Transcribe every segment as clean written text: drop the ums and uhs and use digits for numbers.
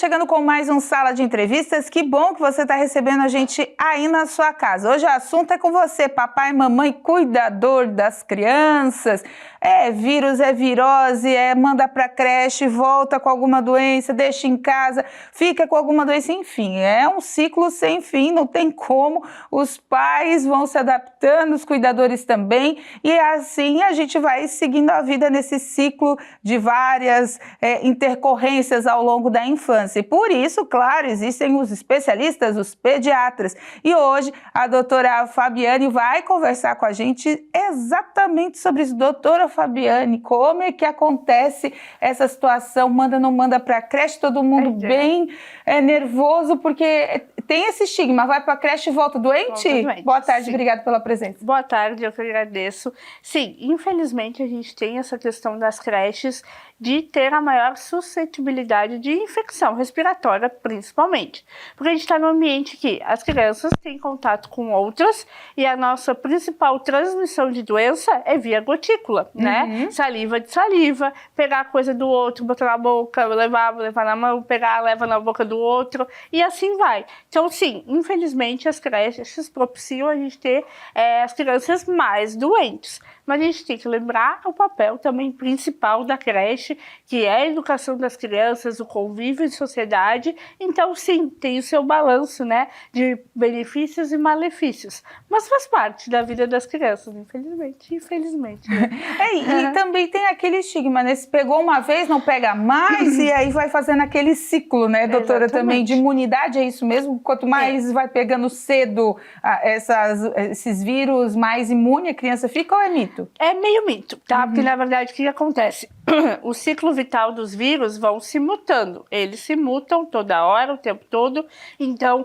chegando com mais um Sala de Entrevistas. Que bom que você está recebendo a gente aí na sua casa. Hoje o assunto é com você, papai, mamãe, cuidador das crianças. É vírus, é virose, manda para creche, volta com alguma doença, deixa em casa, fica com alguma doença, enfim. É um ciclo sem fim, não tem como. Os pais vão se adaptando, os cuidadores também, e assim a gente vai seguindo a vida nesse ciclo de várias intercorrências ao longo da infância. E por isso, claro, existem os especialistas, os pediatras. E hoje a doutora Fabiane vai conversar com a gente exatamente sobre isso. Doutora Fabiane, como é que acontece essa situação? Manda, não manda para a creche, todo mundo bem nervoso, porque tem esse estigma, vai para a creche e volta doente? Boa tarde, sim. Obrigada pela presença. Boa tarde, eu que agradeço. Sim, infelizmente a gente tem essa questão das creches de ter a maior suscetibilidade de infecção respiratória, principalmente. Porque a gente está num ambiente que as crianças têm contato com outras e a nossa principal transmissão de doença é via gotícula, né? Saliva de saliva, pegar coisa do outro, botar na boca, levar na mão, pegar, leva na boca do outro e assim vai. Então, sim, infelizmente as creches propiciam a gente ter as crianças mais doentes. Mas a gente tem que lembrar o papel também principal da creche, que é a educação das crianças, o convívio em sociedade. Então, sim, tem o seu balanço, né, de benefícios e malefícios. Mas faz parte da vida das crianças, infelizmente. Né? E também tem aquele estigma, né? Se pegou uma vez, não pega mais, e aí vai fazendo aquele ciclo, né, doutora, também de imunidade, é isso mesmo? Quanto mais vai pegando cedo esses vírus, mais imune a criança fica, ou é mito? É meio mito, tá? Porque, na verdade, o que acontece? O ciclo vital dos vírus vão se mutando. Eles se mutam toda hora, o tempo todo. Então,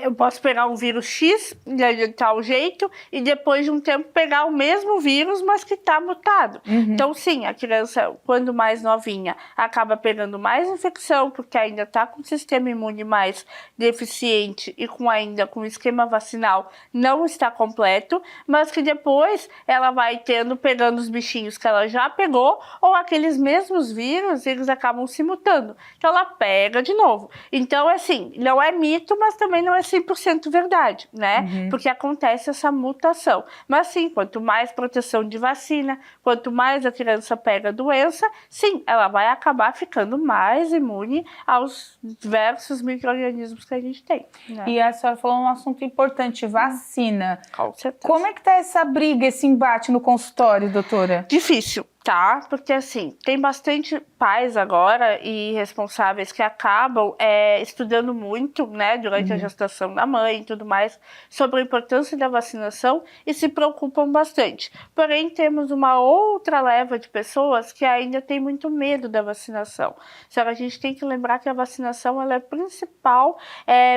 eu posso pegar um vírus X de tal jeito e depois de um tempo pegar o mesmo vírus, mas que está mutado. Então, sim, a criança, quando mais novinha, acaba pegando mais infecção, porque ainda está com o sistema imune mais deficiente e ainda com o esquema vacinal não está completo, mas que depois ela vai pegando os bichinhos que ela já pegou, ou aqueles mesmos vírus, eles acabam se mutando. Então ela pega de novo. Então, assim, não é mito, mas também não é 100% verdade, né? Porque acontece essa mutação. Mas sim, quanto mais proteção de vacina, quanto mais a criança pega a doença, sim, ela vai acabar ficando mais imune aos diversos micro-organismos que a gente tem. Né? E a senhora falou um assunto importante, vacina. Com certeza. Como é que tá essa briga, esse embate no consultório, doutora? Difícil, tá? Porque assim, tem bastante pais agora e responsáveis que acabam estudando muito, né, durante a gestação da mãe e tudo mais, sobre a importância da vacinação e se preocupam bastante. Porém, temos uma outra leva de pessoas que ainda tem muito medo da vacinação. Só que a gente tem que lembrar que a vacinação ela é o principal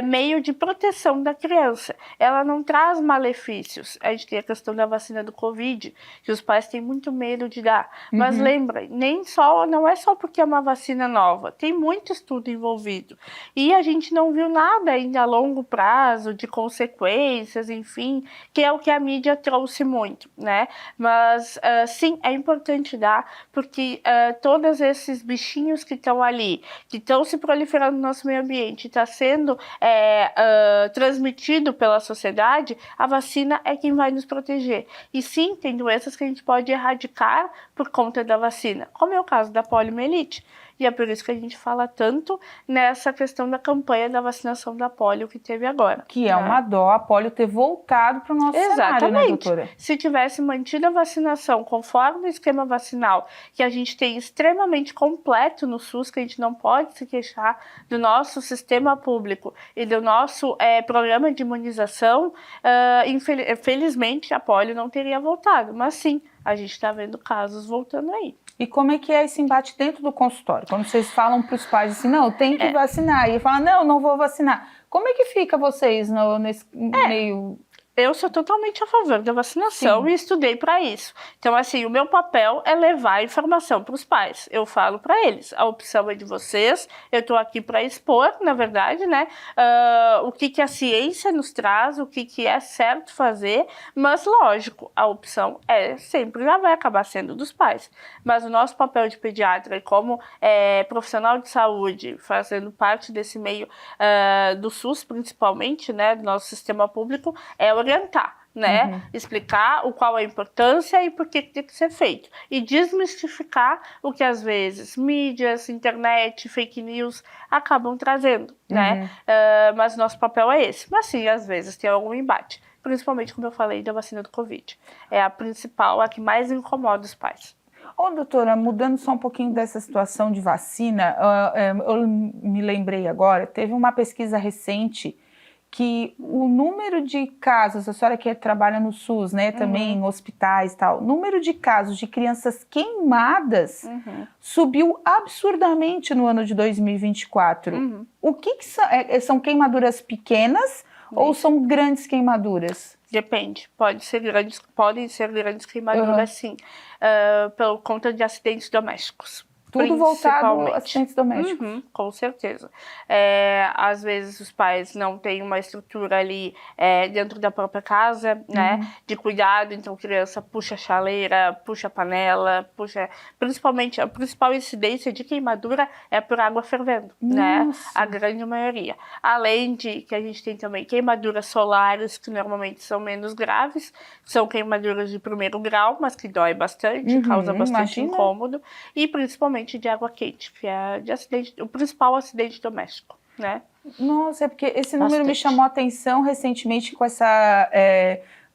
meio de proteção da criança. Ela não traz malefícios. A gente tem a questão da vacina do Covid, que os pais têm muito medo de dar. Mas lembra, não é só porque é uma vacina nova, tem muito estudo envolvido. E a gente não viu nada ainda a longo prazo de consequências, enfim, que é o que a mídia trouxe muito, né? Mas sim, é importante dar, porque todos esses bichinhos que estão ali, que estão se proliferando no nosso meio ambiente, está sendo transmitido pela sociedade, a vacina é quem vai nos proteger. E sim, tem doenças que a gente pode erradicar por conta da vacina, como é o caso da poliomielite. E é por isso que a gente fala tanto nessa questão da campanha da vacinação da polio que teve agora. Que é uma dó a polio ter voltado para o nosso cenário, né, doutora? Se tivesse mantido a vacinação conforme o esquema vacinal, que a gente tem extremamente completo no SUS, que a gente não pode se queixar do nosso sistema público e do nosso programa de imunização, infelizmente a polio não teria voltado. Mas sim, a gente está vendo casos voltando aí. E como é que é esse embate dentro do consultório? Quando vocês falam para os pais assim, não, tem que vacinar, e falam, não vou vacinar. Como é que fica vocês nesse meio? Eu sou totalmente a favor da vacinação e estudei para isso. Então, assim, o meu papel é levar a informação para os pais. Eu falo para eles, a opção é de vocês, eu estou aqui para expor, na verdade, né, o que a ciência nos traz, o que é certo fazer, mas, lógico, a opção sempre já vai acabar sendo dos pais. Mas o nosso papel de pediatra e como profissional de saúde, fazendo parte desse meio do SUS, principalmente, né, do nosso sistema público, é orientar, né? Explicar qual a importância e por que tem que ser feito. E desmistificar o que às vezes mídias, internet, fake news acabam trazendo, né? Mas nosso papel é esse. Mas sim, às vezes tem algum embate. Principalmente, como eu falei, da vacina do Covid. É a principal, a que mais incomoda os pais. Ô, doutora, mudando só um pouquinho dessa situação de vacina, eu me lembrei agora, teve uma pesquisa recente que o número de casos, a senhora que trabalha no SUS, né, também em hospitais e tal, número de casos de crianças queimadas subiu absurdamente no ano de 2024. O que são queimaduras pequenas ou são grandes queimaduras? Depende, podem ser grandes queimaduras, sim, por conta de acidentes domésticos. Tudo voltado a acidentes domésticos. Com certeza. Às vezes os pais não têm uma estrutura ali dentro da própria casa, né, de cuidado, então a criança puxa a chaleira, puxa a panela, principalmente a principal incidência de queimadura é por água fervendo, né, a grande maioria. Além de que a gente tem também queimaduras solares, que normalmente são menos graves, são queimaduras de primeiro grau, mas que dói bastante, causa bastante incômodo, e principalmente de água quente, que é o principal acidente doméstico, né? Nossa, é porque esse número me chamou a atenção recentemente com essa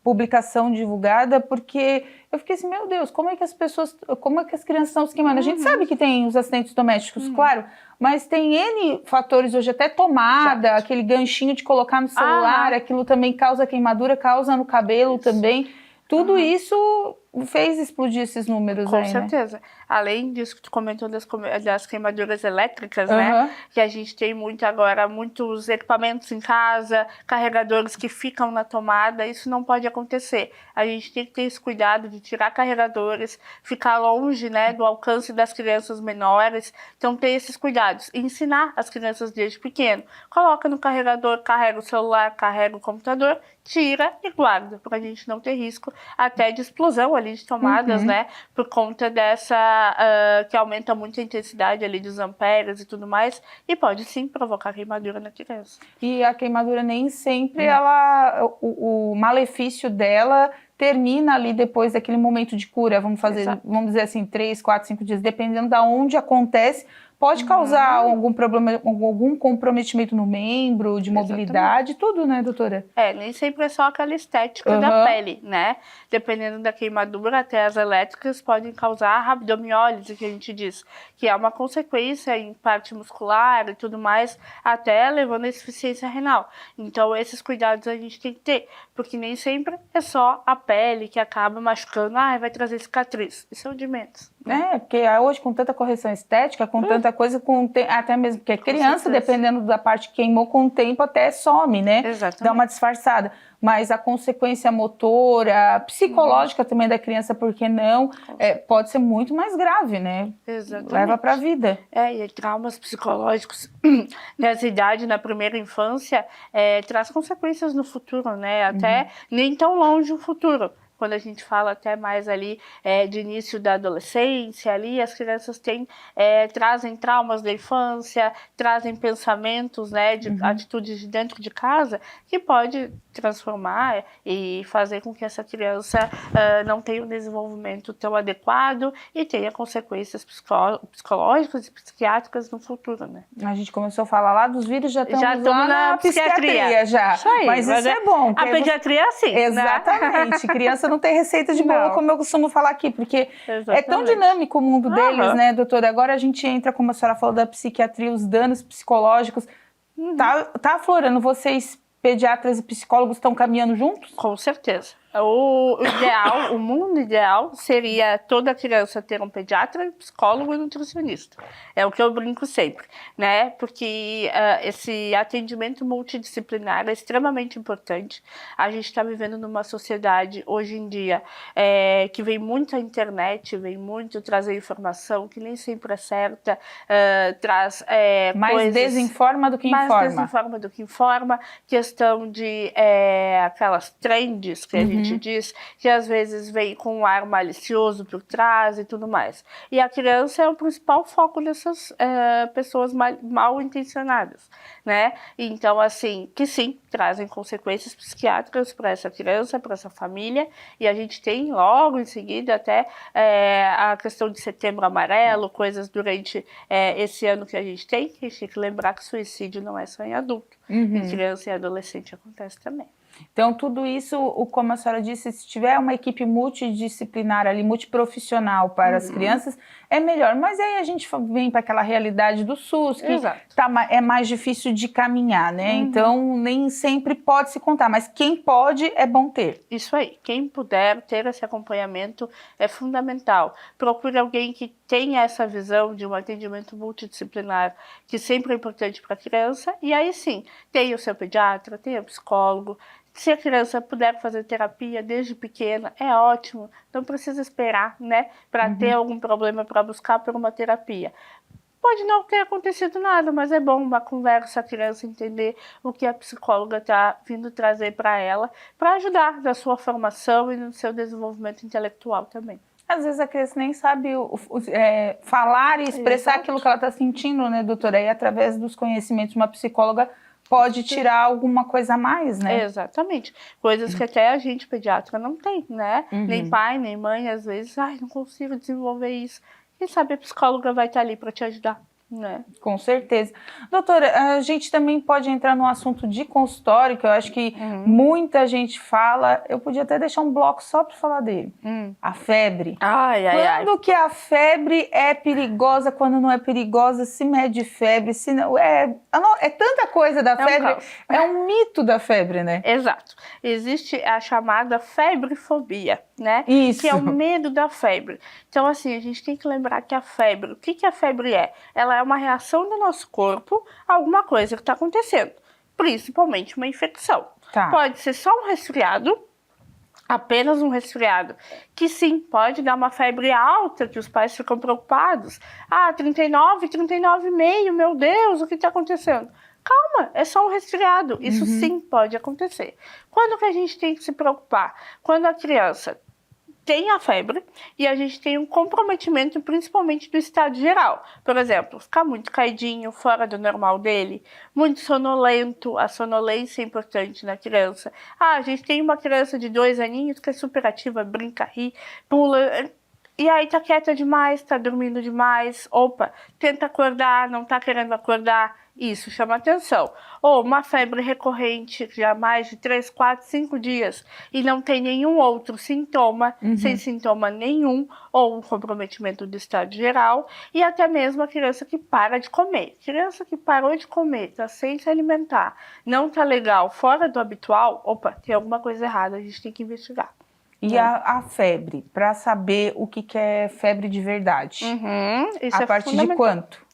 publicação divulgada, porque eu fiquei assim, meu Deus, como é que as crianças estão se queimando? A gente sabe que tem os acidentes domésticos, claro, mas tem N fatores hoje, até tomada, aquele ganchinho de colocar no celular, aquilo também causa queimadura, causa no cabelo também. Tudo isso fez explodir esses números aí, né? Com certeza. Além disso que tu comentou das queimaduras elétricas, né? Que a gente tem muitos equipamentos em casa, carregadores que ficam na tomada, isso não pode acontecer. A gente tem que ter esse cuidado de tirar carregadores, ficar longe, né, do alcance das crianças menores. Então, ter esses cuidados. E ensinar as crianças desde pequeno. Coloca no carregador, carrega o celular, carrega o computador, tira e guarda, para a gente não ter risco até de explosão ali de tomadas, né, por conta que aumenta muito a intensidade ali dos amperes e tudo mais, e pode sim provocar queimadura na criança. E a queimadura nem sempre o malefício dela termina ali depois daquele momento de cura, vamos dizer assim, 3, 4, 5 dias, dependendo de onde acontece, pode causar algum problema, algum comprometimento no membro, de mobilidade, tudo, né, doutora? Nem sempre é só aquela estética da pele, né? Dependendo da queimadura, até as elétricas podem causar rabdomiólise, que a gente diz, que é uma consequência em parte muscular e tudo mais, até levando a insuficiência renal. Então, esses cuidados a gente tem que ter, porque nem sempre é só a pele que acaba machucando, vai trazer cicatriz. Isso é o de menos. Porque hoje, com tanta correção estética, com tanta coisa, até mesmo porque criança, dependendo da parte que queimou, com o tempo até some, né? Exatamente. Dá uma disfarçada. Mas a consequência motora, psicológica também da criança, por que não, pode ser muito mais grave, né? Exatamente. Leva pra vida. E traumas psicológicos nessa idade, na primeira infância, traz consequências no futuro, né? Até nem tão longe o futuro. Quando a gente fala até mais ali de início da adolescência, ali as crianças trazem traumas da infância, trazem pensamentos, né, de atitudes de dentro de casa, que pode transformar e fazer com que essa criança não tenha um desenvolvimento tão adequado e tenha consequências psicológicas e psiquiátricas no futuro, né? A gente começou a falar lá dos vírus, já estamos lá na psiquiatria já. Isso aí, mas isso é bom. A pediatria é assim, exatamente. Né? Criança não tem receita de bolo, como eu costumo falar aqui, porque é tão dinâmico o mundo deles, né, doutora? Agora a gente entra, como a senhora falou, da psiquiatria, os danos psicológicos. Tá aflorando. Vocês, pediatras e psicólogos, estão caminhando juntos? Com certeza. O ideal, o mundo ideal seria toda criança ter um pediatra, psicólogo e nutricionista. É o que eu brinco sempre, né? Porque esse atendimento multidisciplinar é extremamente importante. A gente está vivendo numa sociedade hoje em dia que vem muito a internet, vem muito trazer informação que nem sempre é certa, traz mais desinforma do que informa. Mais desinforma do que informa, questão de aquelas trends que a gente diz, que às vezes vem com um ar malicioso por trás e tudo mais. E a criança é o principal foco dessas pessoas mal intencionadas, né? Então, assim, que sim, trazem consequências psiquiátricas para essa criança, para essa família, e a gente tem logo em seguida até a questão de Setembro Amarelo, coisas durante esse ano que a gente tem que lembrar que suicídio não é só em adulto, em criança e adolescente acontece também. Então, tudo isso, como a senhora disse, se tiver uma equipe multidisciplinar ali, multiprofissional para as crianças, é melhor. Mas aí a gente vem para aquela realidade do SUS, que é mais difícil de caminhar, né? Então, nem sempre pode se contar, mas quem pode é bom ter. Isso aí, quem puder ter esse acompanhamento é fundamental. Procure alguém que tenha essa visão de um atendimento multidisciplinar, que sempre é importante para a criança, e aí sim, tem o seu pediatra, tem o psicólogo. Se a criança puder fazer terapia desde pequena, é ótimo, não precisa esperar, né, para ter algum problema para buscar por uma terapia. Pode não ter acontecido nada, mas é bom uma conversa, a criança entender o que a psicóloga está vindo trazer para ela, para ajudar na sua formação e no seu desenvolvimento intelectual também. Às vezes a criança nem sabe falar e expressar aquilo que ela está sentindo, né, doutora? E através dos conhecimentos, uma psicóloga pode tirar alguma coisa a mais, né? Exatamente. Coisas que até a gente, pediatra, não tem, né? Nem pai, nem mãe, às vezes, não consigo desenvolver isso. Quem sabe a psicóloga vai estar ali para te ajudar, né? Com certeza. Doutora, a gente também pode entrar no assunto de consultório, que eu acho que muita gente fala. Eu podia até deixar um bloco só para falar dele. A febre. Quando que a febre é perigosa, quando não é perigosa, se mede febre, se não... É tanta coisa da febre, é um mito da febre, né? Exato. Existe a chamada febrefobia, né? Isso. Que é o medo da febre. Então, assim, a gente tem que lembrar que a febre, o que a febre é? Ela é uma reação do nosso corpo a alguma coisa que está acontecendo, principalmente uma infecção. Pode ser só um resfriado, apenas um resfriado, que sim, pode dar uma febre alta, que os pais ficam preocupados. 39, 39,5, meu Deus, o que está acontecendo? Calma, é só um resfriado, isso sim pode acontecer. Quando que a gente tem que se preocupar? Quando a criança tem a febre e a gente tem um comprometimento principalmente do estado geral. Por exemplo, ficar muito caidinho, fora do normal dele, muito sonolento, a sonolência é importante na criança. A gente tem uma criança de 2 aninhos que é super ativa, brinca, ri, pula... E aí tá quieta demais, tá dormindo demais, tenta acordar, não tá querendo acordar, isso chama atenção. Ou uma febre recorrente, já mais de 3, 4, 5 dias, e não tem nenhum outro sintoma, sem sintoma nenhum, ou um comprometimento do estado geral, e até mesmo a criança que para de comer. Criança que parou de comer, tá sem se alimentar, não tá legal, fora do habitual, tem alguma coisa errada, a gente tem que investigar. E a febre, para saber o que é febre de verdade? Isso a partir de quanto?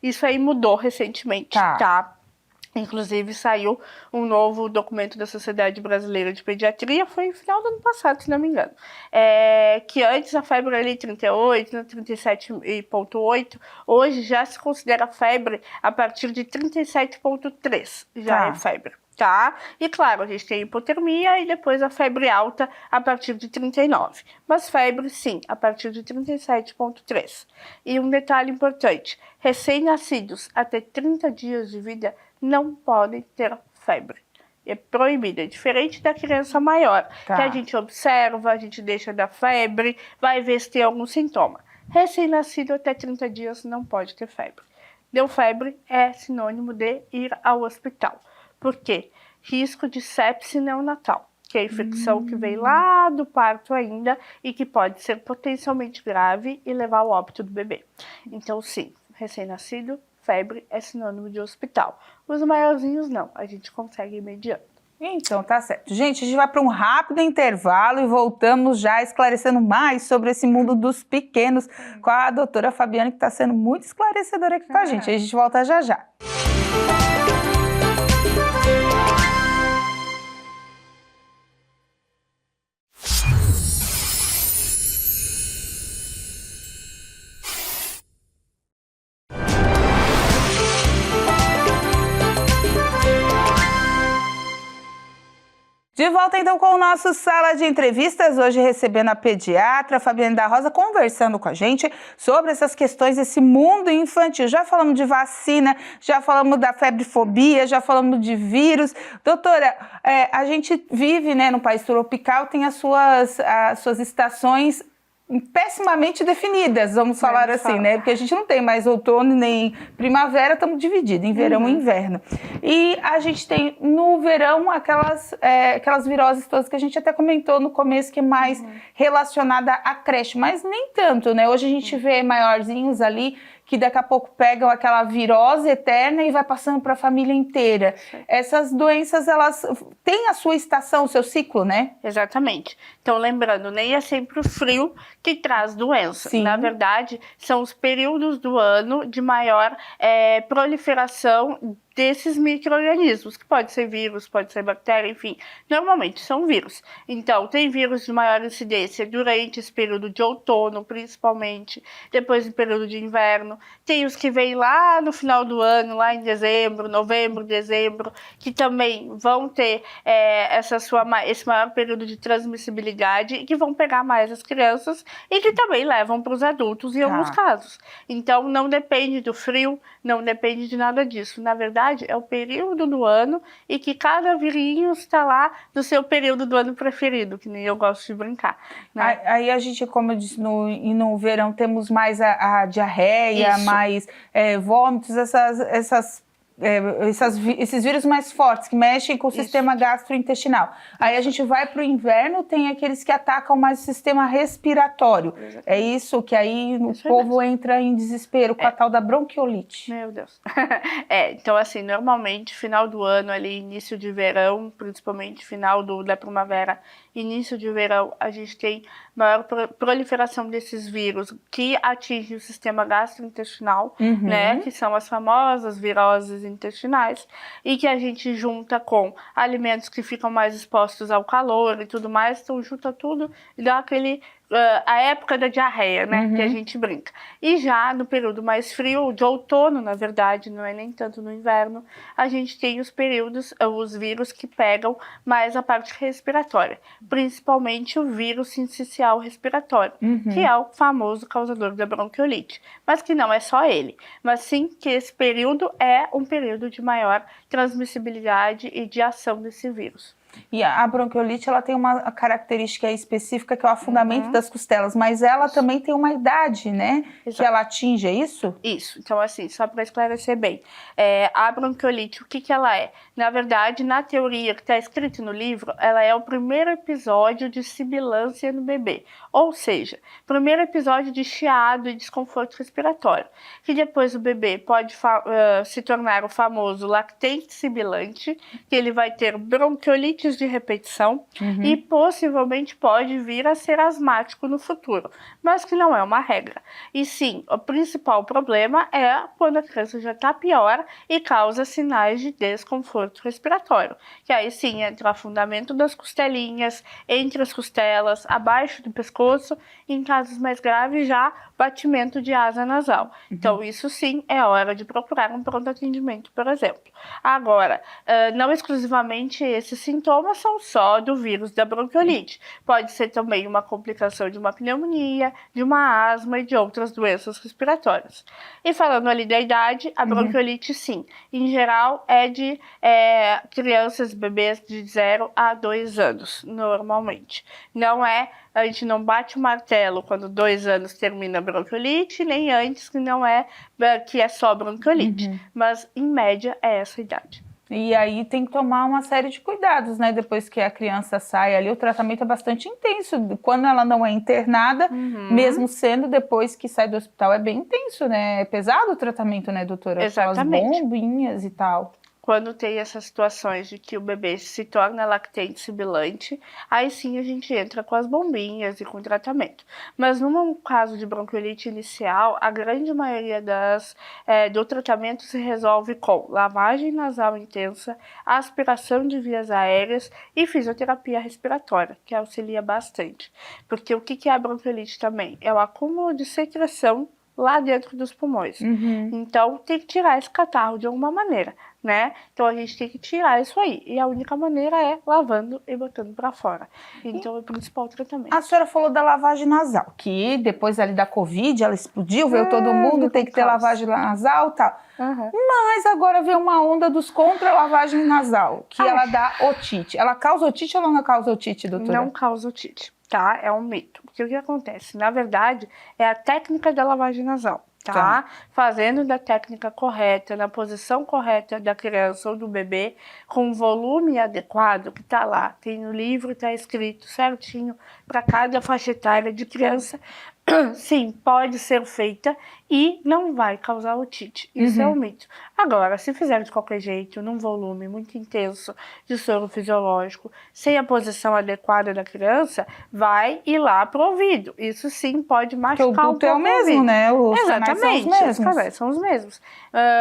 Isso aí mudou recentemente, Inclusive saiu um novo documento da Sociedade Brasileira de Pediatria, foi no final do ano passado, se não me engano. Que antes a febre ali 38, 37,8, hoje já se considera febre a partir de 37,3, já é febre. E claro, a gente tem hipotermia e depois a febre alta a partir de 39. Mas febre, sim, a partir de 37,3. E um detalhe importante, recém-nascidos até 30 dias de vida não podem ter febre. É proibido, é diferente da criança maior, que a gente observa, a gente deixa dar febre, vai ver se tem algum sintoma. Recém-nascido até 30 dias não pode ter febre. Deu febre é sinônimo de ir ao hospital. Por quê? Risco de sepse neonatal, que é a infecção que vem lá do parto ainda e que pode ser potencialmente grave e levar ao óbito do bebê. Então, sim, recém-nascido, febre é sinônimo de hospital. Os maiorzinhos não, a gente consegue ir mediando. Então, tá certo. Gente, a gente vai para um rápido intervalo e voltamos já esclarecendo mais sobre esse mundo dos pequenos com a doutora Fabiane, que está sendo muito esclarecedora aqui com a gente. A gente volta já já. De volta então com o nosso Sala de Entrevistas, hoje recebendo a pediatra Fabiane da Rosa, conversando com a gente sobre essas questões desse mundo infantil. Já falamos de vacina, já falamos da febrefobia, já falamos de vírus. Doutora, a gente vive, né, no país tropical, tem as suas estações pessimamente definidas, vamos falar assim, né? Porque a gente não tem mais outono nem primavera, estamos divididos em verão e inverno. E a gente tem no verão aquelas viroses todas que a gente até comentou no começo, que é mais relacionada à creche, mas nem tanto, né? Hoje a gente vê maiorzinhos ali que daqui a pouco pegam aquela virose eterna e vai passando para a família inteira. Essas doenças, elas têm a sua estação, o seu ciclo, né? Exatamente. Então, lembrando, nem é sempre o frio que traz doença. Sim. Na verdade, são os períodos do ano de maior proliferação desses micro-organismos, que pode ser vírus, pode ser bactéria, enfim, normalmente são vírus. Então, tem vírus de maior incidência durante esse período de outono, principalmente, depois do período de inverno. Tem os que vêm lá no final do ano, lá em dezembro, novembro, dezembro, que também vão ter esse maior período de transmissibilidade e que vão pegar mais as crianças e que também levam para os adultos em alguns casos. Então, não depende do frio, não depende de nada disso. Na verdade, é o período do ano e que cada virinho está lá no seu período do ano preferido, que nem eu gosto de brincar, né? Aí a gente, como eu disse, no verão temos mais a diarreia, Isso. mais vômitos, esses vírus mais fortes que mexem com o sistema gastrointestinal. Aí a gente vai para o inverno, tem aqueles que atacam mais o sistema respiratório. Exatamente. É isso que aí o povo entra em desespero com a tal da bronquiolite. Meu Deus. Então assim, normalmente final do ano, ali início de verão, principalmente final da primavera, início de verão, a gente tem maior proliferação desses vírus que atingem o sistema gastrointestinal, né, que são as famosas viroses intestinais, e que a gente junta com alimentos que ficam mais expostos ao calor e tudo mais, então junta tudo e dá a época da diarreia, né, que a gente brinca. E já no período mais frio, de outono, na verdade, não é nem tanto no inverno, a gente tem os vírus que pegam mais a parte respiratória, principalmente o vírus sincicial respiratório, que é o famoso causador da bronquiolite, mas que não é só ele, mas sim que esse período é um período de maior transmissibilidade e de ação desse vírus. E a bronquiolite, ela tem uma característica específica, que é o afundamento das costelas, mas ela também tem uma idade, né? Exato. Que ela atinge, é isso? Isso. Então, assim, só para esclarecer bem, a bronquiolite, o que ela é? Na verdade, na teoria que está escrito no livro, ela é o primeiro episódio de sibilância no bebê, ou seja, primeiro episódio de chiado e desconforto respiratório, que depois o bebê pode se tornar o famoso lactente sibilante, que ele vai ter bronquiolite de repetição e possivelmente pode vir a ser asmático no futuro, mas que não é uma regra. E sim, o principal problema é quando a criança já está pior e causa sinais de desconforto respiratório, que aí sim entra o afundamento das costelinhas, entre as costelas, abaixo do pescoço, e em casos mais graves já batimento de asa nasal. Então isso sim é hora de procurar um pronto atendimento, por exemplo. Agora, não exclusivamente esses sintomas são só do vírus da bronquiolite. Pode ser também uma complicação de uma pneumonia, de uma asma e de outras doenças respiratórias. E falando ali da idade, a bronquiolite sim, em geral é de crianças, bebês de 0 a 2 anos, normalmente. A gente não bate o martelo quando 2 anos termina a bronquiolite, nem antes, que é só bronquiolite. Mas, em média, é essa idade. E aí tem que tomar uma série de cuidados, né? Depois que a criança sai ali, o tratamento é bastante intenso. Quando ela não é internada, mesmo sendo depois que sai do hospital, é bem intenso, né? É pesado o tratamento, né, doutora? Exatamente. Aquelas bombinhas e tal. quando tem essas situações de que o bebê se torna lactente sibilante, aí sim a gente entra com as bombinhas e com o tratamento. Mas no caso de bronquiolite inicial, a grande maioria do tratamento se resolve com lavagem nasal intensa, aspiração de vias aéreas e fisioterapia respiratória, que auxilia bastante. Porque o que é a bronquiolite também? É o acúmulo de secreção lá dentro dos pulmões. Então, tem que tirar esse catarro de alguma maneira, né? Então, a gente tem que tirar isso aí. E a única maneira é lavando e botando para fora. Então, é o principal tratamento. A senhora falou da lavagem nasal, que depois ali da Covid, ela explodiu, veio todo mundo, tem que ter lavagem nasal e tal. Mas agora veio uma onda dos contra lavagem nasal, que ela dá otite. Ela causa otite ou não causa otite, doutora? Não causa otite, tá? É um mito. Porque o que acontece? Na verdade, é a técnica da lavagem nasal. Tá? Fazendo da técnica correta, na posição correta da criança ou do bebê, com o volume adequado, que tá lá, tem no livro, tá escrito certinho para cada faixa etária de criança, sim, pode ser feita e não vai causar otite. Isso é um mito. Agora, se fizer de qualquer jeito, num volume muito intenso de soro fisiológico, sem a posição adequada da criança, vai ir lá pro ouvido. Isso sim pode machucar um pouco o é o mesmo, né? Os Exatamente, canais os canais são os mesmos.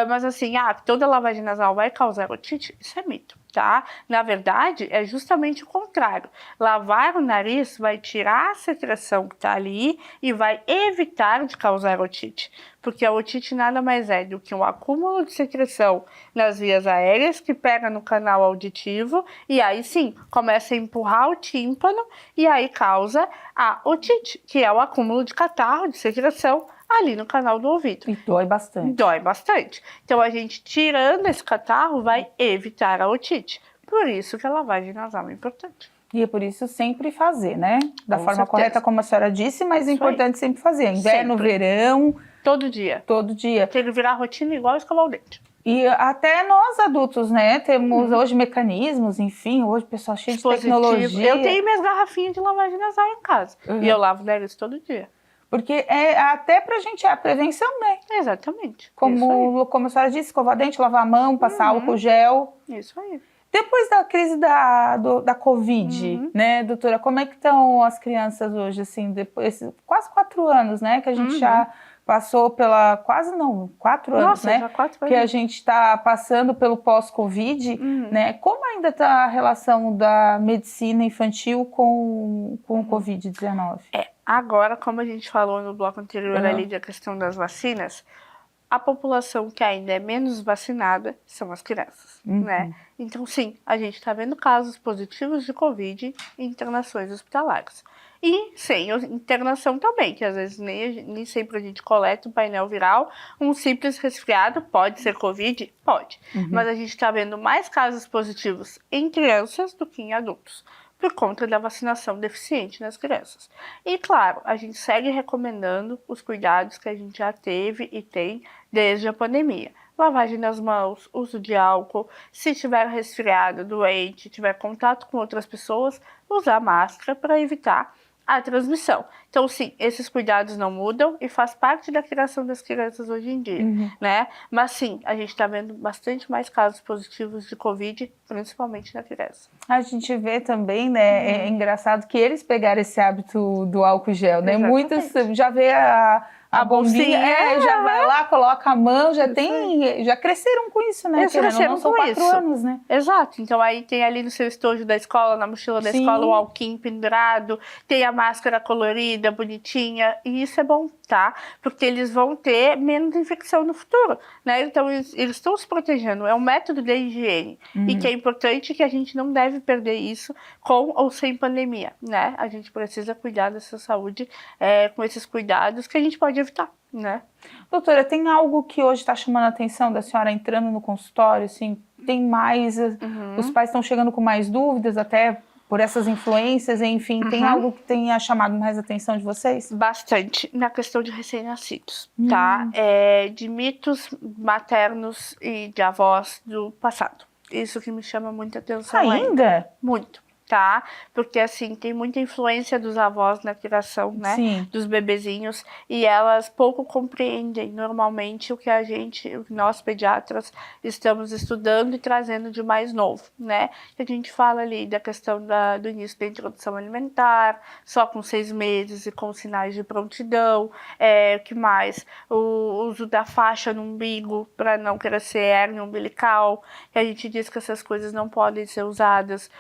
Mas assim, toda lavagem nasal vai causar otite? Isso é mito, tá? Na verdade, é justamente o contrário. Lavar o nariz vai tirar a secreção que tá ali e vai evitar de causar otite. Porque a otite nada mais é do que um acúmulo de secreção nas vias aéreas que pega no canal auditivo e aí sim, começa a empurrar o tímpano e aí causa a otite, que é o acúmulo de catarro, de secreção ali no canal do ouvido. E dói bastante. Dói bastante. Então, a gente tirando esse catarro vai evitar a otite. Por isso que a lavagem nasal é importante. E é por isso sempre fazer, né? Da forma correta, como a senhora disse, mas é importante sempre fazer. Inverno, verão. Todo dia. Todo dia. Tem que virar rotina igual escovar o dente. E até nós adultos, né? Temos hoje mecanismos, enfim, hoje o pessoal cheio de tecnologia. Eu tenho minhas garrafinhas de lavagem nasal em casa. E eu lavo nariz todo dia. Porque até pra gente é a prevenção, né? Exatamente. Como a senhora disse, escovar dente, lavar a mão, passar álcool gel. Isso aí. Depois da crise da Covid, né, doutora, como é que estão as crianças hoje, assim, depois, quase 4 anos, né, que a gente já passou pela, 4 anos, Nossa, né, já 4 anos. que a gente está passando pelo pós-Covid, né, como ainda está a relação da medicina infantil com o Covid-19? Agora, como a gente falou no bloco anterior ali da questão das vacinas, a população que ainda é menos vacinada são as crianças, né? Então, sim, a gente está vendo casos positivos de Covid em internações hospitalares. E sem internação também, que às vezes nem sempre a gente coleta um painel viral. Um simples resfriado pode ser Covid? Pode. Mas a gente está vendo mais casos positivos em crianças do que em adultos, por conta da vacinação deficiente nas crianças. E, claro, a gente segue recomendando os cuidados que a gente já teve e tem desde a pandemia. Lavagem das mãos, uso de álcool, se tiver resfriado, doente, tiver contato com outras pessoas, usar máscara para evitar a transmissão. Então, sim, esses cuidados não mudam e faz parte da criação das crianças hoje em dia, né? Mas, sim, a gente está vendo bastante mais casos positivos de Covid, principalmente na criança. A gente vê também, né, é engraçado que eles pegaram esse hábito do álcool gel, né? Muitos já vê a bombinha, já vai lá, coloca a mão, já cresceram com isso, né? Eles cresceram são com 4 isso. anos, né? Exato. Então aí tem ali no seu estojo da escola, na mochila da escola, o alquinho pendurado, tem a máscara colorida, bonitinha, e isso é bom, tá? Porque eles vão ter menos infecção no futuro, né? Então eles estão se protegendo, é um método de higiene, e que é importante que a gente não deve perder isso com ou sem pandemia, né? A gente precisa cuidar dessa saúde com esses cuidados que a gente pode evitar, né? Doutora, tem algo que hoje está chamando a atenção da senhora entrando no consultório, assim, tem mais, os pais estão chegando com mais dúvidas, até por essas influências, enfim, tem algo que tenha chamado mais a atenção de vocês? Bastante, na questão de recém-nascidos, tá? De mitos maternos e de avós do passado. Isso que me chama muita atenção ainda? Muito. tá? Porque, assim, tem muita influência dos avós na criação, né? Sim. Dos bebezinhos, e elas pouco compreendem normalmente o que nós pediatras, estamos estudando e trazendo de mais novo, né? A gente fala ali da questão do início da introdução alimentar, só com 6 meses e com sinais de prontidão, o que mais? O uso da faixa no umbigo para não crescer hérnia umbilical, que a gente diz que essas coisas não podem ser usadas,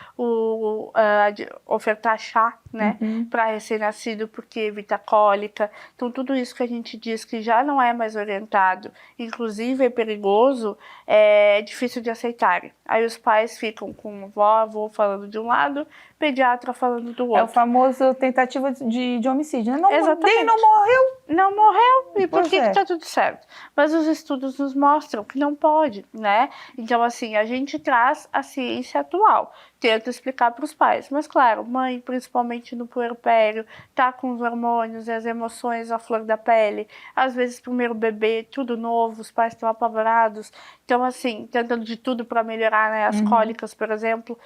ofertar chá, né, para recém-nascido porque evita cólica. Então tudo isso que a gente diz que já não é mais orientado, inclusive é perigoso, é difícil de aceitarem. Aí os pais ficam com avô falando de um lado, pediatra falando do outro. É o famoso tentativa de homicídio, né? Exatamente. Não morreu. Não morreu, e por que tá tudo certo? Mas os estudos nos mostram que não pode, né? Então, assim, a gente traz a ciência atual, tenta explicar para os pais. Mas, claro, mãe, principalmente no puerpério, tá com os hormônios e as emoções à flor da pele. Às vezes, primeiro bebê, tudo novo, os pais estão apavorados. Então, assim, tentando de tudo para melhorar, né? As cólicas, por exemplo.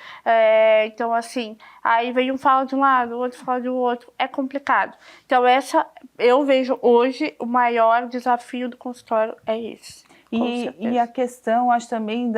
Então, assim, aí vem um fala de um lado, o outro fala do outro. É complicado. Então, eu vejo hoje o maior desafio do consultório é esse. E a questão, acho também,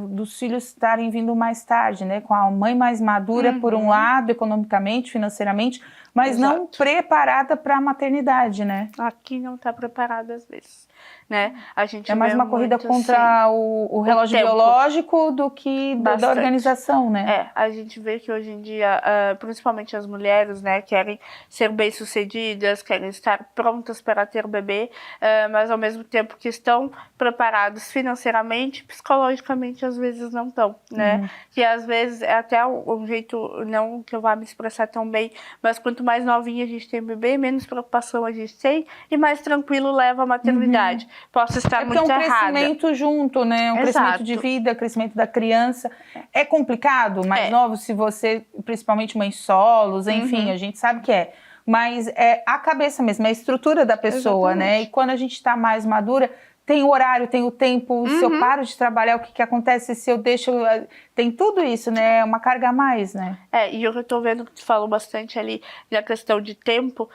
dos filhos estarem vindo mais tarde, né? Com a mãe mais madura, por um lado, economicamente, financeiramente, mas não preparada para a maternidade, né? Aqui não está preparada às vezes, né? A gente é mais uma corrida contra assim, o relógio biológico do que da organização, né? A gente vê que hoje em dia, principalmente as mulheres, né, querem ser bem-sucedidas, querem estar prontas para ter bebê, mas ao mesmo tempo que estão preparados financeiramente, psicologicamente às vezes não estão, né? Que às vezes é até um jeito, não que eu vá me expressar tão bem, mas quanto mais novinha a gente tem bebê, menos preocupação a gente tem e mais tranquilo leva a maternidade. Posso estar muito errada. É um crescimento junto, né? Um crescimento de vida, crescimento da criança. É complicado, mais novo, se você, principalmente mães solos, enfim, a gente sabe que é. Mas é a cabeça mesmo, é a estrutura da pessoa, né? E quando a gente está mais madura, tem o horário, tem o tempo, se eu paro de trabalhar, o que acontece se eu deixo... Tem tudo isso, né? É uma carga a mais, né? E eu tô vendo que tu falou bastante ali na questão de tempo,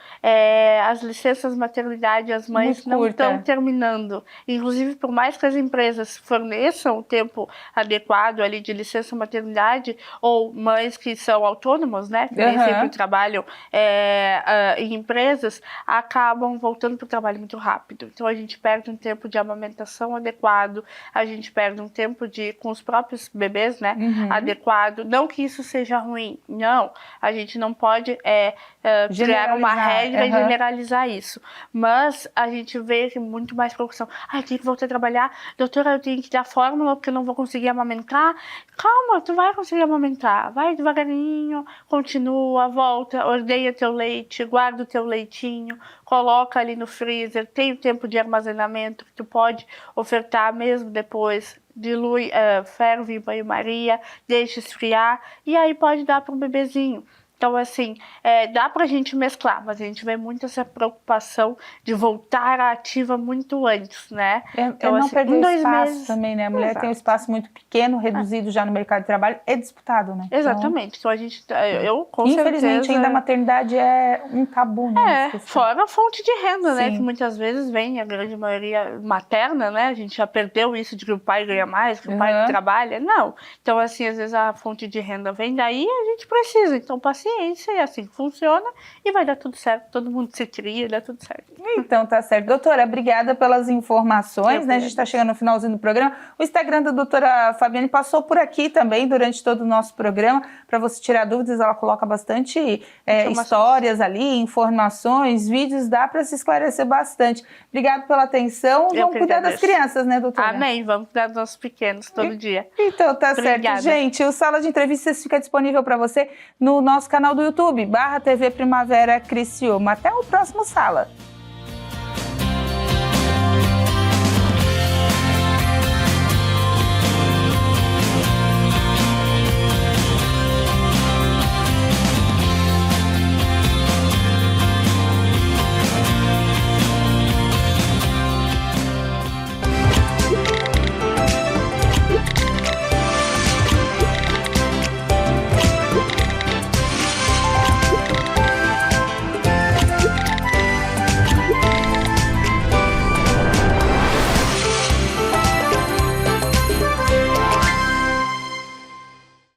as licenças maternidade, as mães não estão terminando. Inclusive, por mais que as empresas forneçam o tempo adequado ali de licença maternidade, ou mães que são autônomos, né? Que nem sempre trabalham em empresas, acabam voltando para o trabalho muito rápido. Então, a gente perde um tempo de amamentação adequado, a gente perde um tempo com os próprios bebês, né? Adequado. Não que isso seja ruim, não. A gente não pode criar uma regra e generalizar isso. Mas a gente vê muito mais preocupação. Eu tenho que voltar a trabalhar. Doutora, eu tenho que dar fórmula porque eu não vou conseguir amamentar. Calma, tu vai conseguir amamentar. Vai devagarinho, continua, volta, ordenha teu leite, guarda o teu leitinho, coloca ali no freezer, tem o tempo de armazenamento que tu pode ofertar mesmo depois. Dilui, ferve em banho-maria, deixa esfriar e aí pode dar para um bebezinho. Então, assim, dá pra gente mesclar, mas a gente vê muito essa preocupação de voltar à ativa muito antes, né? Então, não assim, perder espaço também, né? A mulher tem um espaço muito pequeno, reduzido já no mercado de trabalho, é disputado, né? Exatamente. Então, a gente, infelizmente, ainda a maternidade é um tabu, né? Fora a fonte de renda, né? Que muitas vezes vem, a grande maioria materna, né? A gente já perdeu isso de que o pai ganha mais, que o pai trabalha. Não. Então, assim, às vezes a fonte de renda vem daí e a gente precisa. Então, paciência, é assim que funciona e vai dar tudo certo, todo mundo se cria, dá tudo certo. Então tá certo. Doutora, obrigada pelas informações, né? A gente está chegando no finalzinho do programa. O Instagram da doutora Fabiane passou por aqui também durante todo o nosso programa, para você tirar dúvidas, ela coloca bastante histórias ali, informações, vídeos, dá para se esclarecer bastante. Obrigada pela atenção, vamos cuidar das crianças, né, doutora? Amém, vamos cuidar dos nossos pequenos todo dia. Então tá certo, gente. O Sala de Entrevistas fica disponível para você no nosso canal do YouTube, /TV Primavera Criciúma. Até o próximo Sala.